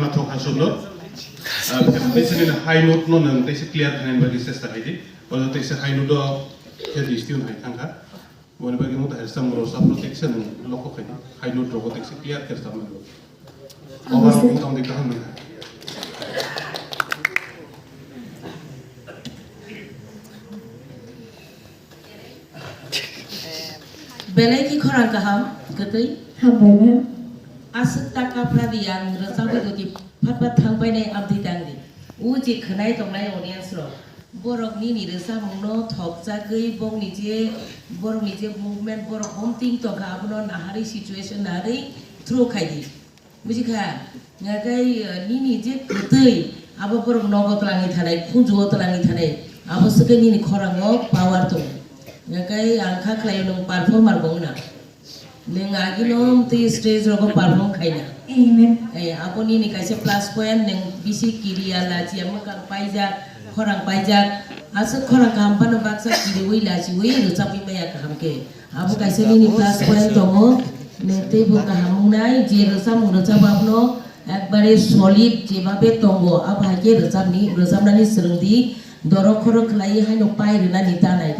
खाना थोक हासुलो basically high note no नंग तेसे क्लियर खाने बाकी सेस्ता है जी और तेसे हाई नोट के दिस्टियो है थांगा वन बाकी मुझे हर समय रोसा प्रोटेक्शन लोगों के हाई नोट रोगो तेसे क्लियर करता मैं ओवरऑल इनकम देखता हूँ मैं बेले की खरां कहम कतई हम बेले asuk taka pradian rasabe goti fatbat thangbai nei abdi tangdi uji khnai tongnai audience ro borok ni ni resa mungno thokja gei bong ni je borok ni je movement borok homting to ga abno nahari situation nari through khaidi buji kha ngagai ni je kutei abo borok nogot langi thanai khunjuo tlangi thanai abo sege ni khorango power to ngagai angkha khlayo nong performer bongna neng agi nom ti stage rogo perform khaina amen aponi ni kaise plus point neng bisi kiriya la chi amka paijak khorang paijak asu khorang kam pan baksa kiri wi la chi wi ru chapi maya kam ke abu kaise ni plus point tongo neng te bu ka hamung nai je ru sam ru chabapno ekbare solid jebabe tongo aba ke ru chamni ru chamnani srungdi dorok khorok khlai haino pai runa ni tanai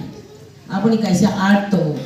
aponi kaise art tongo